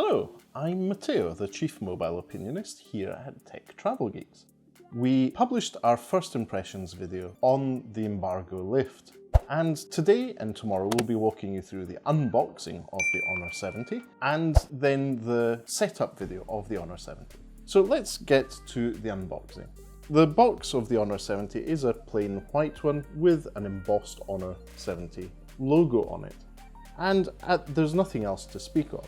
Hello, I'm Matteo, the Chief Mobile Opinionist here at Tech Travel Geeks. We published our first impressions video on the Embargo lift, and today and tomorrow we'll be walking you through the unboxing of the Honor 70 and then the setup video of the Honor 70. So let's get to the unboxing. The box of the Honor 70 is a plain white one with an embossed Honor 70 logo on it, and there's nothing else to speak of.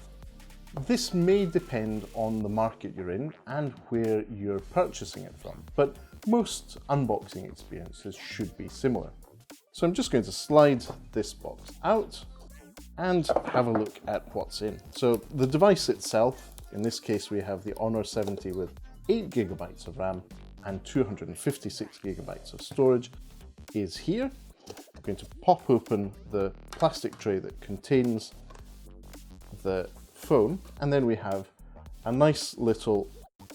This may depend on the market you're in and where you're purchasing it from, but most unboxing experiences should be similar. So I'm just going to slide this box out and have a look at what's in. So the device itself, in this case we have the Honor 70 with 8 GB of RAM and 256 GB of storage, is here. I'm going to pop open the plastic tray that contains the phone, and then we have a nice little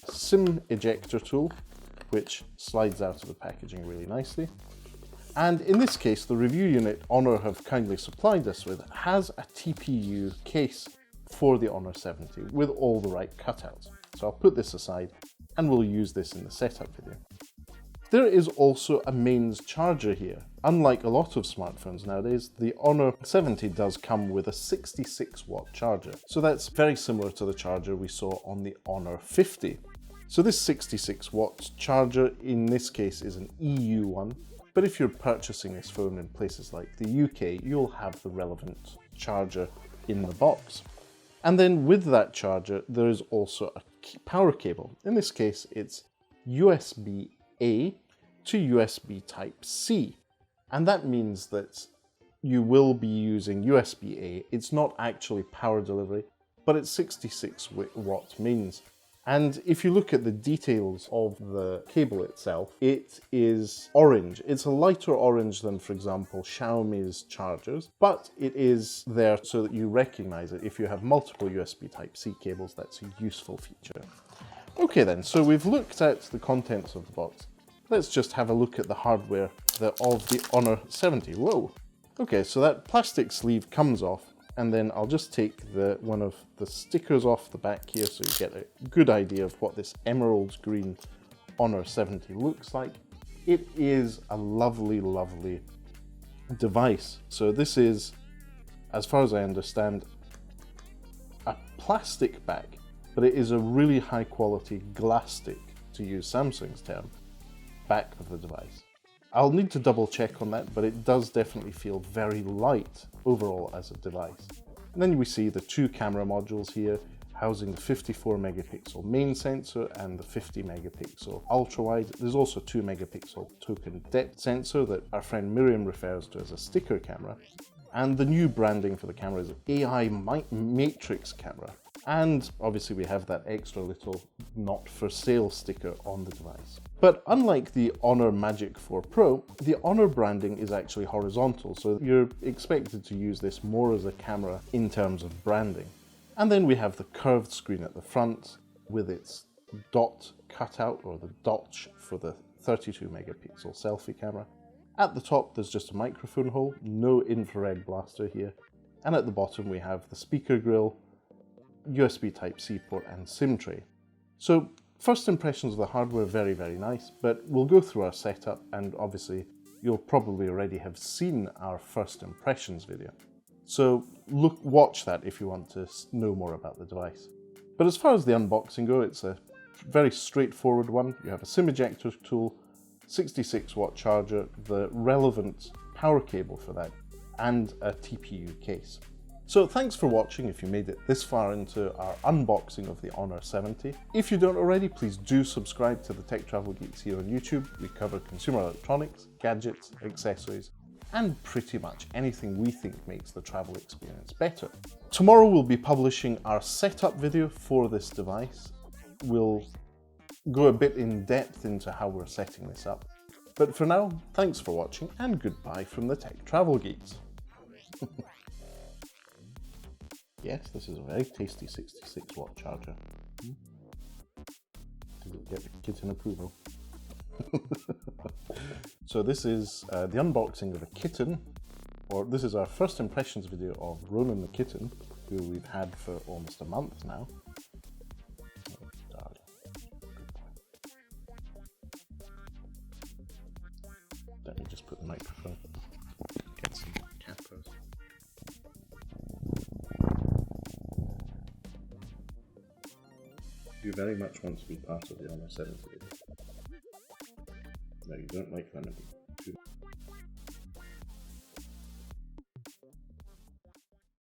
SIM ejector tool which slides out of the packaging really nicely. And in this case, the review unit Honor have kindly supplied us with has a TPU case for the Honor 70 with all the right cutouts. So I'll put this aside and we'll use this in the setup video. There is also a mains charger here. Unlike a lot of smartphones nowadays, the Honor 70 does come with a 66-watt charger. So that's very similar to the charger we saw on the Honor 50. So this 66-watt charger in this case is an EU one, but if you're purchasing this phone in places like the UK, you'll have the relevant charger in the box. And then with that charger, there is also a power cable. In this case, it's USB-A to USB Type-C. And that means that you will be using USB-A. It's not actually power delivery, but it's 66 watt mains. And if you look at the details of the cable itself, it is orange. It's a lighter orange than, for example, Xiaomi's chargers, but it is there so that you recognize it. If you have multiple USB Type-C cables, that's a useful feature. Okay then, so we've looked at the contents of the box. Let's just have a look at the hardware of the Honor 70. Whoa! Okay, so that plastic sleeve comes off, and then I'll just take one of the stickers off the back here so you get a good idea of what this emerald green Honor 70 looks like. It is a lovely, lovely device. So this is, as far as I understand, a plastic back, but it is a really high quality glastic, to use Samsung's term, back of the device. I'll need to double check on that, but it does definitely feel very light overall as a device. And then we see the two camera modules here, housing the 54 megapixel main sensor and the 50 megapixel ultra wide. There's also 2 megapixel token depth sensor that our friend Miriam refers to as a sticker camera. And the new branding for the camera is AI Matrix camera. And obviously we have that extra little not for sale sticker on the device. But unlike the Honor Magic 4 Pro, the Honor branding is actually horizontal, so you're expected to use this more as a camera in terms of branding. And then we have the curved screen at the front with its dot cutout, or the dotch for the 32 megapixel selfie camera. At the top there's just a microphone hole, no infrared blaster here. And at the bottom we have the speaker grill, USB Type-C port and SIM tray. So first impressions of the hardware, very, very nice, but we'll go through our setup, and obviously you'll probably already have seen our first impressions video. So watch that if you want to know more about the device. But as far as the unboxing go, it's a very straightforward one. You have a SIM ejector tool, 66-watt charger, the relevant power cable for that, and a TPU case. So thanks for watching if you made it this far into our unboxing of the Honor 70. If you don't already, please do subscribe to the Tech Travel Geeks here on YouTube. We cover consumer electronics, gadgets, accessories, and pretty much anything we think makes the travel experience better. Tomorrow we'll be publishing our setup video for this device. We'll go a bit in depth into how we're setting this up. But for now, thanks for watching and goodbye from the Tech Travel Geeks. Yes, this is a very tasty 66-watt charger. Did it get kitten approval? So this is the unboxing of a kitten, or this is our first impressions video of Ronan the kitten. who we've had for almost a month now. Oh, darling. Good boy. Let me just put the microphone. Get some cappers. You very much want to be part of the Honour 70. No, you don't like vanity.